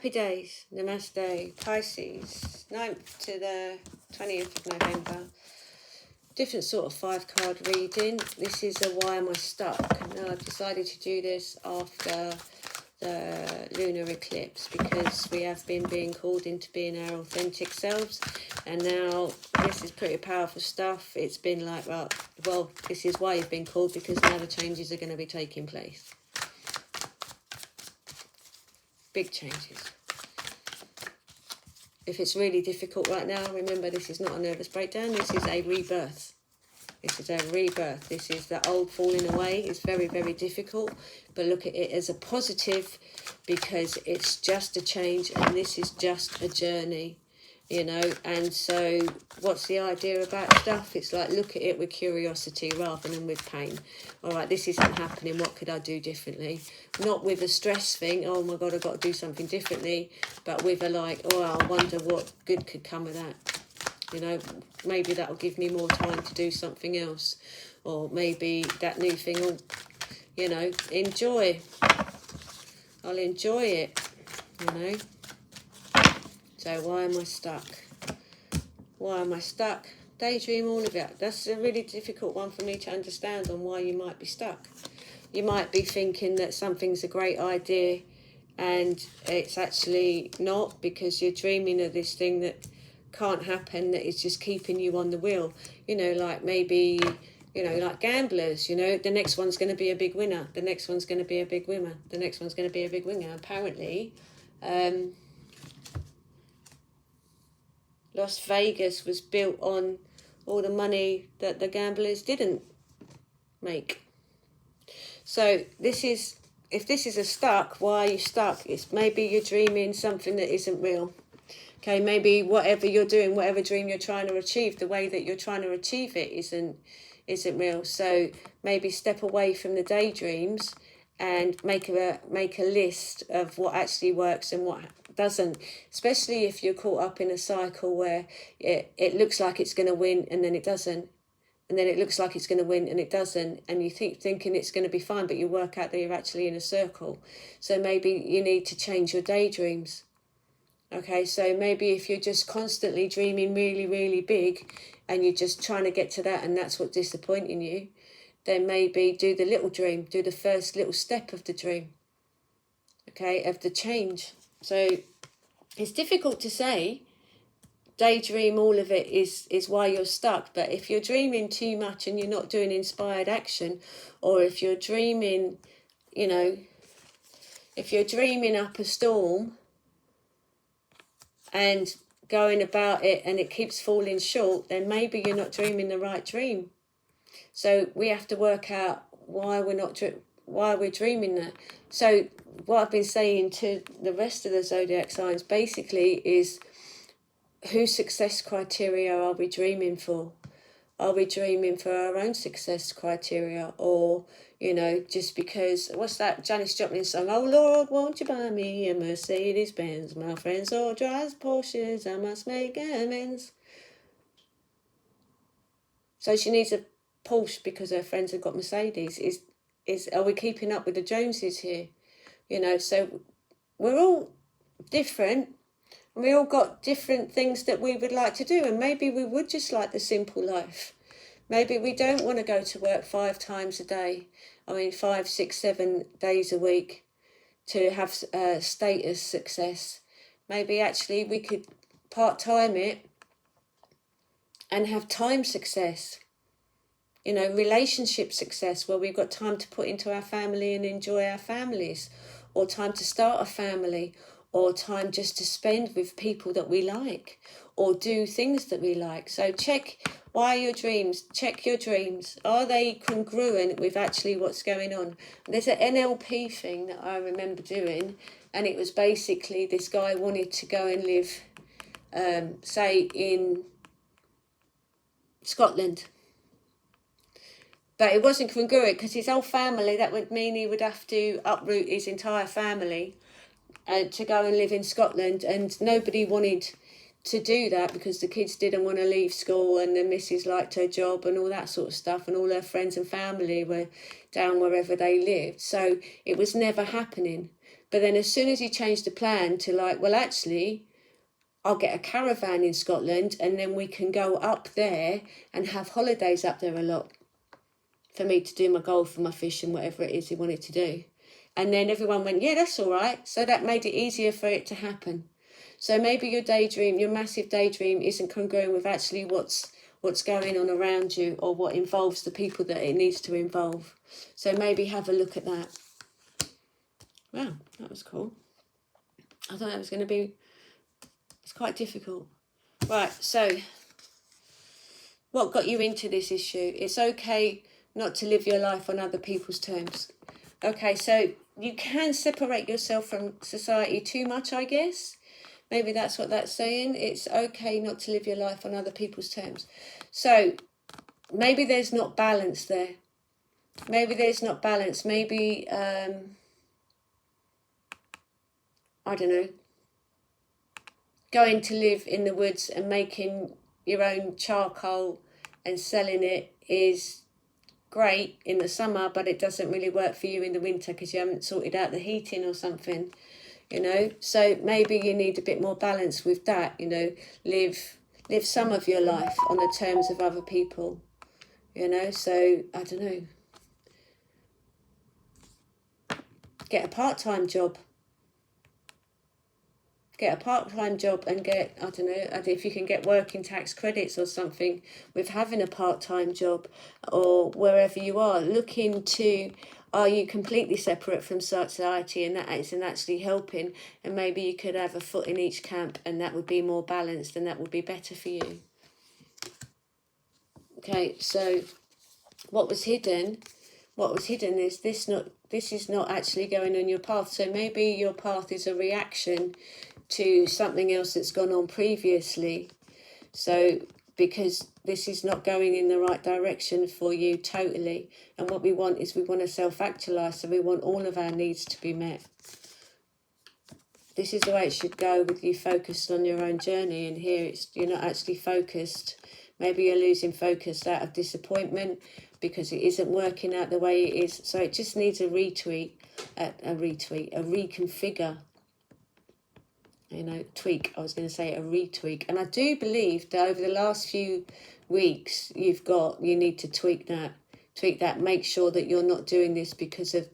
Happy days. Namaste. Pisces. 9th to the 20th of November. Different sort of 5-card reading. This is a why am I stuck? Now I've decided to do this after the lunar eclipse because we have been being called into being our authentic selves, and now this is pretty powerful stuff. It's been like, well, this is why you've been called, because now the changes are going to be taking place. Big changes. If it's really difficult right now, remember this is not a nervous breakdown, this is a rebirth. This is a rebirth. This is the old falling away. It's very, very difficult, but look at it as a positive because it's just a change and this is just a journey, you know. And so what's the idea about stuff? It's like, look at it with curiosity rather than with pain. All right, this isn't happening. What could I do differently? Not with a stress thing. Oh my God, I've got to do something differently. But with a like, oh, I wonder what good could come of that. You know, maybe that'll give me more time to do something else. Or maybe that new thing will, you know, enjoy. I'll enjoy it, you know. So why am I stuck? Why am I stuck? Daydream all of it. That's a really difficult one for me to understand on why you might be stuck. You might be thinking that something's a great idea and it's actually not, because you're dreaming of this thing that can't happen, that is just keeping you on the wheel. You know, like maybe, you know, like gamblers, you know, the next one's going to be a big winner. The next one's going to be a big winner. The next one's going to be a big winner. Apparently, Las Vegas was built on all the money that the gamblers didn't make. So this is, if this is a stuck, why are you stuck? It's maybe you're dreaming something that isn't real. Okay, maybe whatever you're doing, whatever dream you're trying to achieve, the way that you're trying to achieve it isn't real. So maybe step away from the daydreams and make a list of what actually works and what doesn't. Especially if you're caught up in a cycle where it looks like it's going to win and then it doesn't, and then it looks like it's going to win and it doesn't, and you thinking it's going to be fine, but you work out that you're actually in a circle. So maybe you need to change your daydreams. Okay, so maybe if you're just constantly dreaming really, really big and you're just trying to get to that and that's what's disappointing you, then maybe do the little dream, do the first little step of the dream, okay, of the change. So it's difficult to say, daydream all of it is why you're stuck, but if you're dreaming too much and you're not doing inspired action, or if you're dreaming, you know, if you're dreaming up a storm and going about it and it keeps falling short, then maybe you're not dreaming the right dream. So we have to work out why we're dreaming that. So what I've been saying to the rest of the zodiac signs basically is, whose success criteria are we dreaming for? Are we dreaming for our own success criteria? Or, you know, just because, what's that Janis Joplin song? Oh Lord, won't you buy me a Mercedes Benz? My friends all drive Porsches, I must make amends. So she needs a Porsche because her friends have got Mercedes. Are we keeping up with the Joneses here? You know, so we're all different. We all got different things that we would like to do, and maybe we would just like the simple life. Maybe we don't want to go to work 5 times a day. 5, 6, 7 days a week to have status success. Maybe actually we could part-time it and have time success. You know, relationship success, where we've got time to put into our family and enjoy our families, or time to start a family, or time just to spend with people that we like, or do things that we like. So check your dreams. Check your dreams. Are they congruent with actually what's going on? There's an NLP thing that I remember doing, and it was basically this guy wanted to go and live, say, in Scotland. But it wasn't congruent because his whole family, that would mean he would have to uproot his entire family to go and live in Scotland, and nobody wanted to do that because the kids didn't want to leave school, and the missus liked her job and all that sort of stuff, and all her friends and family were down wherever they lived. So it was never happening. But then as soon as you change the plan to like, well, actually, I'll get a caravan in Scotland and then we can go up there and have holidays up there a lot for me to do my golf and my fish and whatever it is he wanted to do. And then everyone went, yeah, that's all right. So that made it easier for it to happen. So maybe your daydream, your massive daydream isn't congruent with actually what's going on around you or what involves the people that it needs to involve. So maybe have a look at that. Wow, that was cool. I thought that was going to be, it's quite difficult. Right, so what got you into this issue? It's okay not to live your life on other people's terms. Okay, so you can separate yourself from society too much, I guess. Maybe that's what that's saying. It's okay not to live your life on other people's terms. So maybe there's not balance there. Maybe there's not balance. Maybe, I don't know, going to live in the woods and making your own charcoal and selling it is great in the summer, but it doesn't really work for you in the winter because you haven't sorted out the heating or something, you know. So maybe you need a bit more balance with that, you know. Live some of your life on the terms of other people, you know. So I don't know, get a part-time job. Get a part-time job and get, I don't know, if you can get working tax credits or something with having a part-time job, or wherever you are, look into, are you completely separate from society and that isn't actually helping, and maybe you could have a foot in each camp and that would be more balanced and that would be better for you. Okay, so what was hidden is this is not actually going on your path. So maybe your path is a reaction to something else that's gone on previously. So because this is not going in the right direction for you totally. And what we want is we want to self-actualize. So we want all of our needs to be met. This is the way it should go with you focused on your own journey. And here you're not actually focused. Maybe you're losing focus out of disappointment because it isn't working out the way it is. So it just needs a reconfigure. You know, tweak. I was going to say a retweak. And I do believe that over the last few weeks, you need to tweak that. Make sure that you're not doing this because of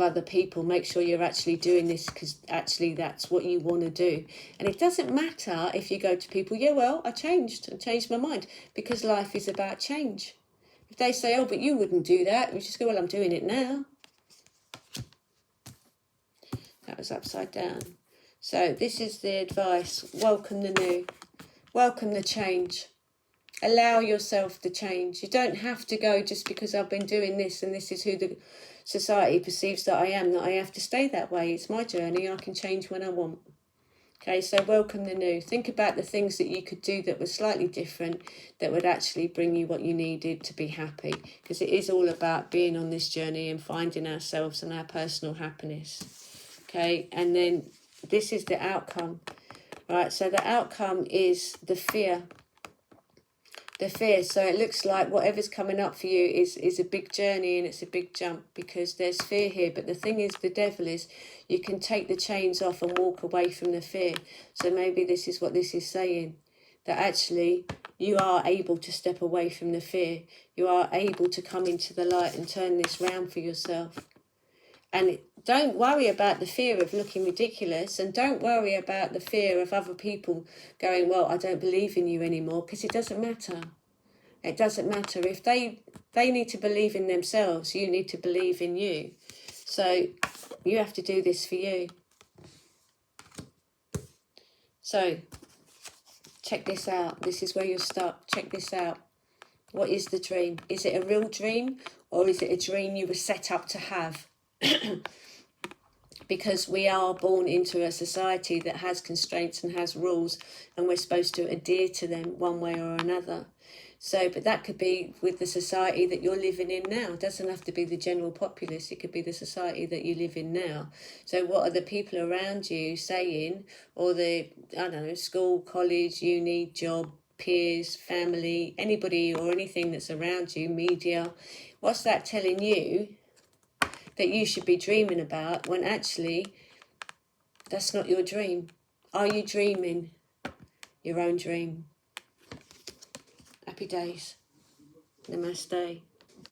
other people. Make sure you're actually doing this because actually that's what you want to do. And it doesn't matter if you go to people, yeah, well, I changed my mind, because life is about change. If they say, oh, but you wouldn't do that, you just go, well, I'm doing it now. That was upside down. So this is the advice. Welcome the new. Welcome the change. Allow yourself the change. You don't have to go just because I've been doing this and this is who the society perceives that I am, that I have to stay that way. It's my journey. I can change when I want. Okay, so welcome the new. Think about the things that you could do that were slightly different, that would actually bring you what you needed to be happy. Because it is all about being on this journey and finding ourselves and our personal happiness. Okay, and then this is the outcome. Right, so the outcome is the fear. The fear. So it looks like whatever's coming up for you is a big journey and it's a big jump because there's fear here. But the thing is, the devil is, you can take the chains off and walk away from the fear. So maybe this is what this is saying, that actually you are able to step away from the fear. You are able to come into the light and turn this round for yourself. And don't worry about the fear of looking ridiculous, and don't worry about the fear of other people going, well, I don't believe in you anymore, because it doesn't matter. It doesn't matter. If they need to believe in themselves, you need to believe in you. So you have to do this for you. So check this out. This is where you're stuck. Check this out. What is the dream? Is it a real dream, or is it a dream you were set up to have? Because we are born into a society that has constraints and has rules, and we're supposed to adhere to them one way or another. So, but that could be with the society that you're living in now. It doesn't have to be the general populace. It could be the society that you live in now. So what are the people around you saying, or the, I don't know, school, college, uni, job, peers, family, anybody or anything that's around you, media, what's that telling you? that you should be dreaming about, when actually that's not your dream. Are you dreaming your own dream? Happy days. Namaste.